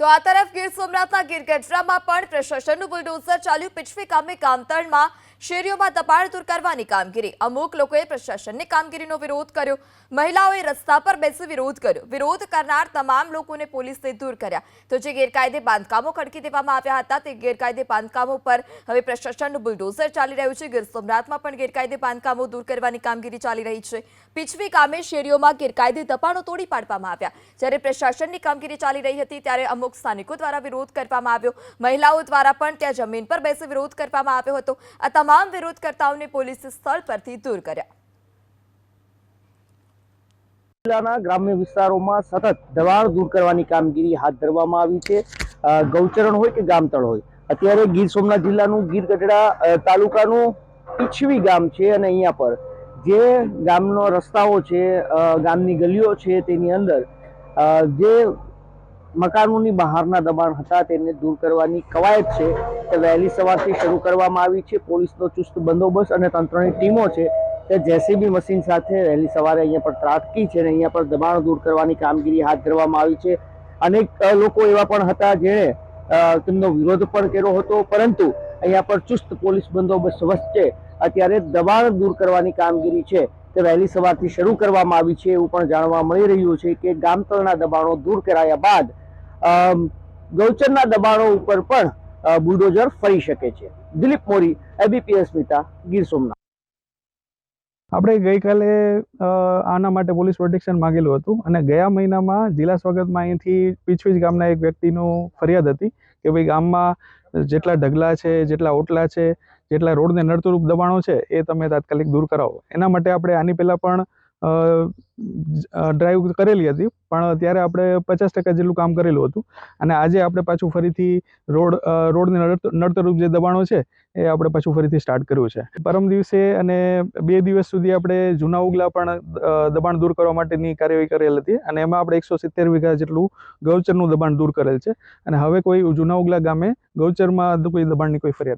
તો આ તરફ ગીર સોમનાથના ગીરગઢડામાં પણ પ્રશાસનનું બુલડોઝર ચાલ્યું। પીછવી ગામે કામતળમાં શેરીઓમાં દબાણ દૂર કરવાની કામગીરી। અમુક લોકોએ પ્રશાસનની કામગીરીનો વિરોધ કર્યો। મહિલાઓએ રસ્તા પર બેસી વિરોધ કર્યો। વિરોધ કરનાર તમામ લોકોને પોલીસે દૂર કર્યા। તો જે ગેરકાયદે બાંધકામો ખડકી દેવામાં આવ્યા હતા તે ગેરકાયદે બાંધકામો પર હવે પ્રશાસનનું બુલડોઝર ચાલી રહ્યું છે। ગીર સોમનાથમાં પણ ગેરકાયદે બાંધકામો દૂર કરવાની કામગીરી ચાલી રહી છે। પીછવી ગામે શેરીઓમાં ગેરકાયદે દબાણો તોડી પાડવામાં આવ્યા। જ્યારે પ્રશાસનની કામગીરી ચાલી રહી હતી ત્યારે અમુક સ્થાનિકો દ્વારા વિરોધ કરવામાં આવ્યો। મહિલાઓ દ્વારા પણ ત્યાં જમીન પર બેસી વિરોધ કરવામાં આવ્યો હતો। આ તમામ વિરોધકર્તાઓને પોલીસે સ્થળ પરથી દૂર કર્યા। જિલ્લાના ગ્રામ્ય વિસ્તારોમાં સતત દબાણ દૂર કરવાની કામગીરી હાથ ધરવામાં આવી છે। ગૌચરણ હોય કે ગામતળ હોય, અત્યારે ગીર સોમનાથ જિલ્લાનું ગીરગઢડા તાલુકાનું પીછવી ગામ છે અને અહીંયા પર જે ગામનો રસ્તાઓ છે, ગામની ગલીઓ છે, તેની અંદર જે મકાનોની બહારના દબાણ હતા તેને દૂર કરવાની કવાયત છે તે વહેલી સવારથી શરૂ કરવામાં આવી છે। પોલીસનો ચુસ્ત બંદોબસ્ત અને તંત્રની ટીમો છે તે જેસીબી મશીન સાથે વહેલી સવારે અહીંયા પર ત્રાટકી છે અને અહીંયા પર દબાણ દૂર કરવાની કામગીરી હાથ ધરવામાં આવી છે। અનેક લોકો એવા પણ હતા જેણે તેમનો વિરોધ પણ કર્યો હતો, પરંતુ અહીંયા પર ચુસ્ત પોલીસ બંદોબસ્ત વચ્ચે અત્યારે દબાણ દૂર કરવાની કામગીરી છે તે વહેલી સવારથી શરૂ કરવામાં આવી છે। એવું પણ જાણવા મળી રહ્યું છે કે ગામતળના દબાણો દૂર કરાયા બાદ ગૌચરના દબાણો ઉપર પણ બુલડોઝર ફરી શકે છે। દિલીપ મોરી, એબીપી અસ્મિતા, ગીર સોમનાથ। આપણે ગઈકાલે આના માટે પોલીસ પ્રોટેક્શન માંગેલું હતું અને ગયા મહિનામાં જિલ્લા સ્વાગતમાં અહીંથી પીછવી ગામના એક વ્યક્તિનું ફરિયાદ હતી કે ભાઈ ગામમાં જેટલા ઢગલા છે, જેટલા ઓટલા છે, જેટલા રોડને નડતરૂપ દબાણો છે એ તમે તાત્કાલિક દૂર કરાવો। એના માટે આપણે આની પહેલાં પણ ડ્રાઈવ કરેલી હતી, પણ ત્યારે આપણે 50% જેટલું કામ કરેલું હતું અને આજે આપણે પાછું ફરીથી રોડને નડતરૂપ જે દબાણો છે એ આપણે પાછું ફરીથી સ્ટાર્ટ કર્યું છે। પરમ દિવસે અને 2 દિવસ સુધી આપણે જૂના ઉગલા પણ દબાણ દૂર કરવા માટેની કાર્યવાહી કરેલ હતી અને એમાં આપણે 170 વીઘા જેટલું ગૌચરનું દબાણ દૂર કરેલ છે અને હવે કોઈ જૂના ઉગલા ગામે ગૌચરમાં કોઈ દબાણની કોઈ ફરિયાદ